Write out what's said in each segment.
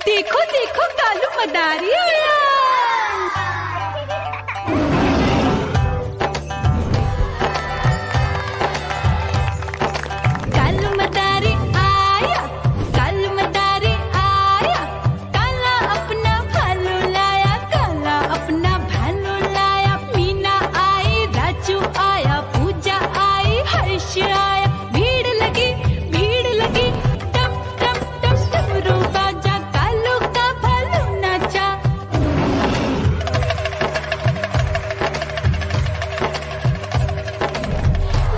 देखो देखो कालू मदारी आया। कालू मदारी आया, कालू मदारी आया, काला अपना भालू लाया, काला अपना भालू लाया। मीना आई, राजू आया, पूजा आई, हर्ष आया। भीड़ लगी टम टम टम डमरू बाजा, कालू का भालू नाचा।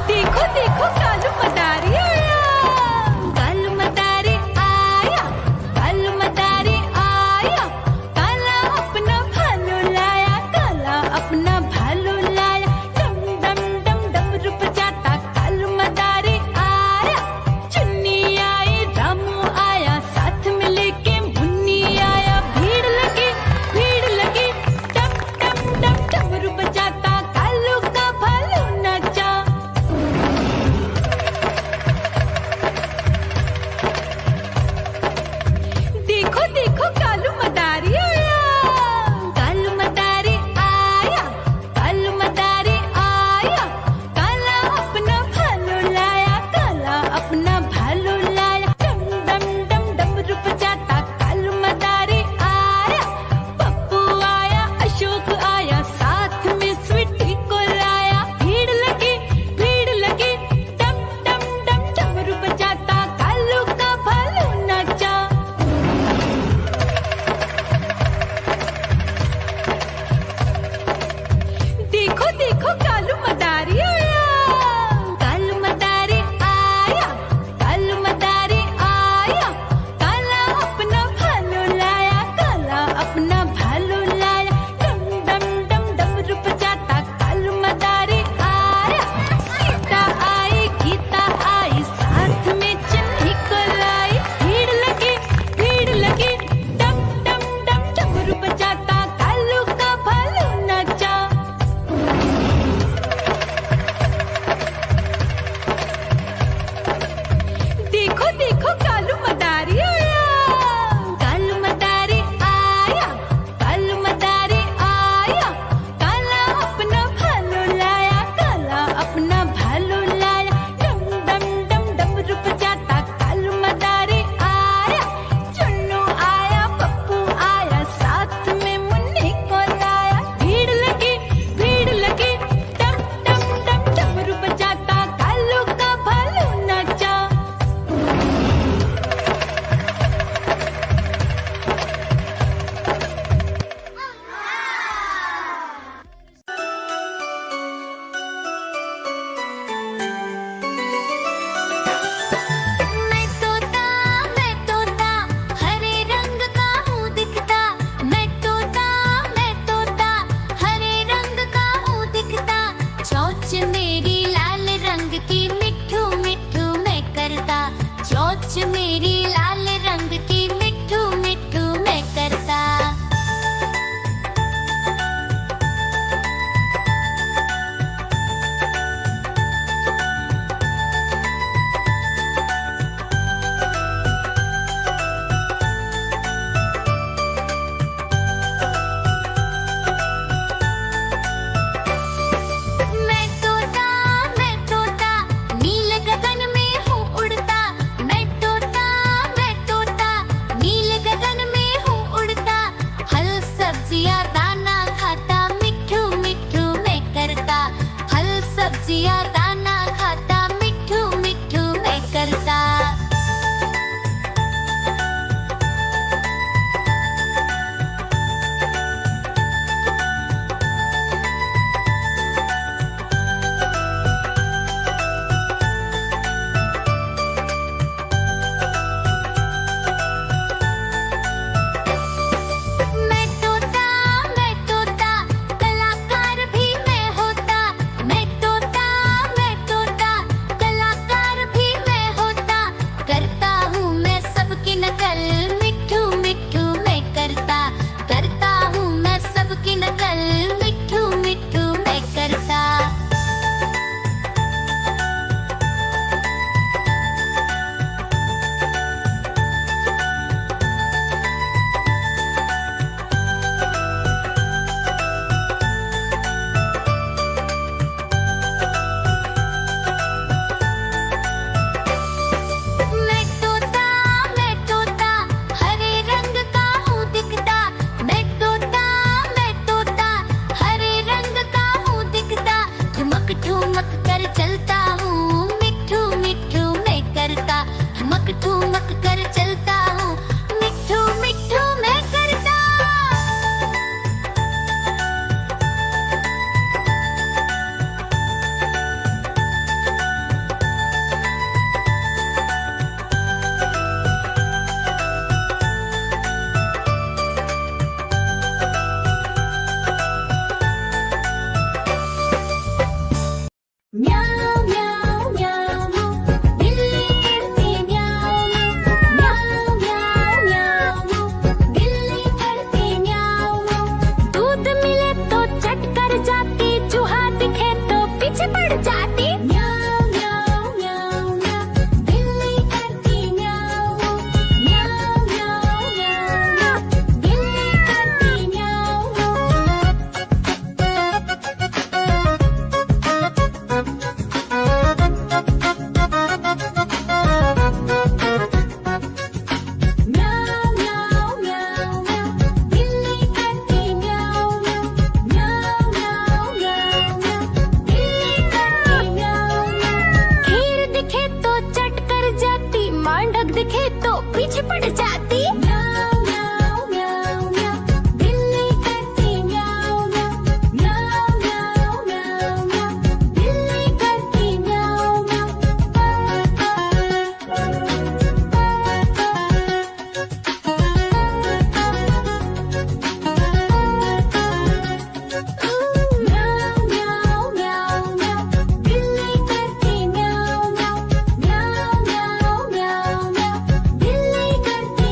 देखो देखो कालू मदारी आया, कालू मदारी आया, कालू मदारी आया, काला अपना भालू लाया, काला अपना भालू लाया। डम डम डम डमरू बजाता कालू मदारी आया। चुन्नी आई, रामू आया, साथ में लेके मुन्नी आया। भीड़ लगी टम टम टम डमरू बजाता कालू का भालू नाचा। देखो देखो कालू मदारी आया, कालू मदारी आया, कालू मदारी आया, काला अपना भालू लाया, काला अपना भालू लाया। डम डम डम डमरू बजाता कालू मदारी आया। पप्पू आया, अशोक आया, साथ में स्वीटी को लाया। भीड़ लगी टम टम टम डमरू बजाता कालू का भालू नाचा। देखो देखो कालू मदारी आया, कालू मदारी आया, कालू मदारी आया, काला अपना भालू लाया, काला अपना भालू लाया। डम डम डम डमरू बजाता कालू मदारी आया। सीता आई, गीता आई, साथ में चन्नी को लाई। भीड़ लगी टम टम टम डमरू बजाता कालू का भालू नाचा। देखो देखो कालू मदारी आया, कालू मदारी आया, कालू मदारी आया, काला अपना भालू लाया, काला अपना भालू लाया। डम डम डम डमरू बजाता कालू मदारी आया। चुन्नू आया, पप्पू आया, साथ में मुन्नी को लाया। भीड़ लगी टम टम टम डमरू बजाता कालू का भालू नाचा। मैं तोता हरे रंग का हूँ दिखता। मैं तोता हरे रंग का हूँ दिखता। चोंच मेरी लाल रंग की, मिट्ठू मिट्ठू मैं करता। चोंच मेरी लाल रंग की, मिट्ठू मिट्ठू मैं करता। मैं तोता नील गगन में हूँ उड़ता। मैं तोता ठुमक ठुमक कर चलता हूँ, मिट्ठू मिट्ठू मैं करता। म्याऊं म्याऊं म्याऊं, बिल्ली करती म्याऊं म्याऊं म्याऊं म्याऊं, बिल्ली करती म्याऊं। दूध मिले तो चट कर जाती, चूहा दिखे तो पीछे पड़ जाती। म्याऊं म्याऊं म्याऊं म्याऊं, बिल्ली करती म्याऊं म्याऊं म्याऊं म्याऊं, बिल्ली करती म्याऊं। म्याऊं म्याऊं म्याऊं म्याऊं, बिल्ली करती म्याऊं म्याऊं म्याऊं म्याऊं म्याऊं, बिल्ली करती म्याऊं। खीर दिखे तो चट कर जाती, मेंढक दिखे तो पीछे पड़ जाती। म्याऊं म्याऊं म्याऊं म्याऊं, बिल्ली करती म्याऊं म्याऊं म्याऊं म्याऊं म्याऊं म्याऊं, बिल्ली करती म्याऊं म्याऊं म्याऊं म्याऊं म्याऊं, बिल्ली करती म्याऊं म्याऊं म्याऊं म्याऊं म्याऊं म्याऊं, बिल्ली करती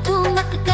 ठुमक ठुमक